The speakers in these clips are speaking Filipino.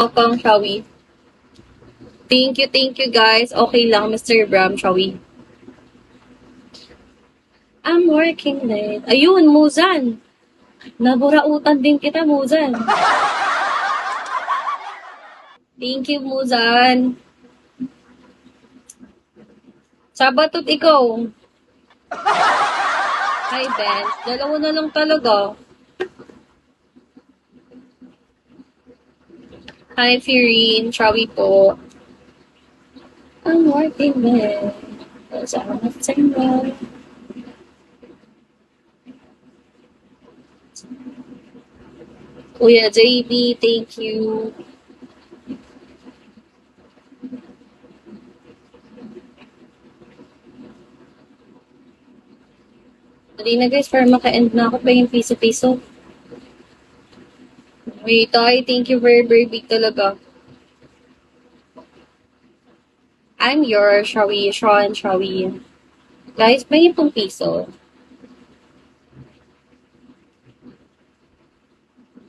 Welcome, shall we? Thank you guys. Okay lang, Mr. Bram, shall we? I'm working late. Ayun, Muzan. Naburautan din kita, Muzan. Thank you, Muzan. Sabatot ikaw. Hi, Ben. Dalawa na lang talaga. Hi, Firin. Shall we po? I'm working late. Salamat sa inyo. Kuya JB, thank you. Dali na guys, para maka-end na ako pa yung piso-piso. Wait, ay, thank you very big talaga. I'm yours, shall we? Sean, shall we? Guys, may itong piso.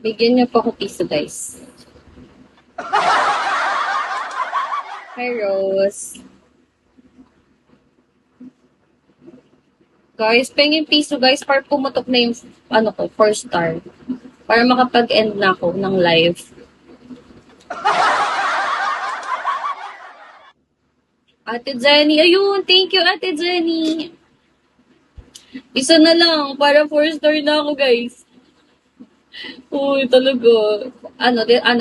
Bigyan niyo po ako piso, guys. Hi, Rose. Guys, pengin piso, guys, para pumutok na yung, 4 star. Para makapag-end na ako ng live. Ate Jenny, ayun, thank you, Ate Jenny. Isa na lang, para 4 star na ako, guys. Uy, talaga.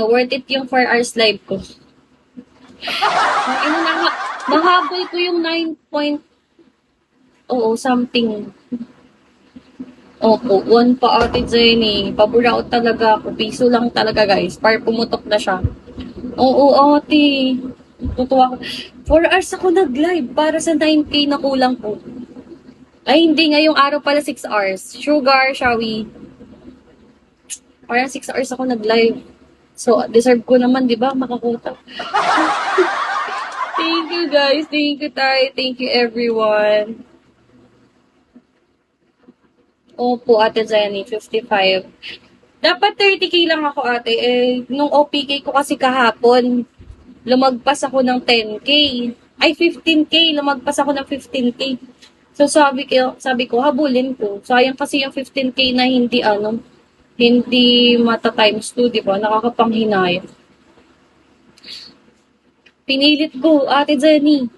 Worth it yung 4 hours live ko. Nahabol ko yung 9 point, something. Opo, 1 pa, Ate Jenny. Pabura ko talaga ako. Piso lang talaga, guys. Para pumutok na siya. Oo, ate. Tutuwa ko. 4 hours ako nag-live para sa 9K na kulang ko. Ay, hindi. Ngayong araw pala 6 hours. Sugar, shall we? Parang 6 hours ako nag-live. So, deserve ko naman, di ba? Makakuta. Thank you, guys. Thank you, Tay. Thank you, everyone. Opo, Ate Jenny, 55. Dapat 30K lang ako, ate. Nung OPK ko kasi kahapon, lumagpas ako ng 10K. Ay, 15K. Lumagpas ako ng 15K. So, sabi ko, habulin ko. Sayang kasi yung 15K na hindi mata times 2, di ba? Nakakapanghinayang. Pinilit ko, Ate Jenny.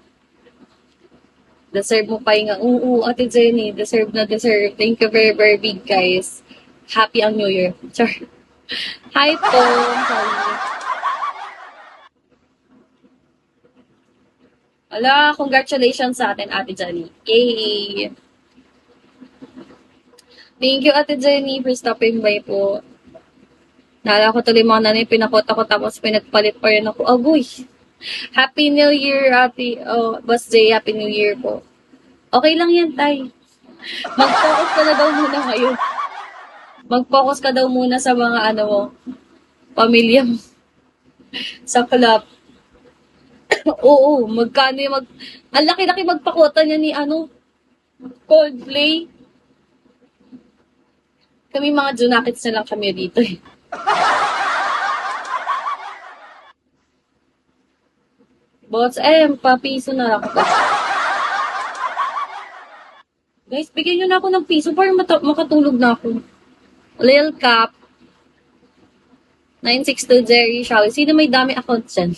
Deserve mo pa nga. Oo, Ate Jenny. Deserve na deserve. Thank you very big, guys. Happy ang New Year. Char. Hi po. Sorry. Ala, congratulations sa atin, Ate Jenny. Yay! Thank you, Ate Jenny, for stopping by po. Naalala ko tuloy mga nanay, pinakota ko tapos pinagpalit pa rin ako. Agoy! Happy New Year, Ate. Boss Jay, Happy New Year po. Okay lang yan, Tay. Mag-focus ka na daw muna ngayon. Mag-focus ka daw muna sa mga pamilya mo. Sa club. Oo, magkano yung ang laki-laki magpakota niya ni Coldplay. Kami mga Junakits na lang kami dito eh. Boss M, papiso na ako. Guys, bigyan nyo na ako ng piso para makatulog na ako. Lil Cap. 962 Jerry Shaw. Sino may dami account dyan?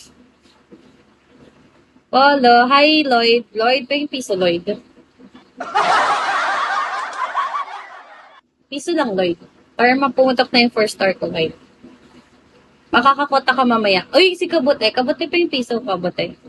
Polo. Hi, Lloyd. Lloyd, paying piso, Lloyd. Piso lang, Lloyd. Para mapumuntak na yung 4 star ko, Lloyd. Makakakota ka mamaya. Uy, si Kabote. Kabote pa yung piso, Kabote.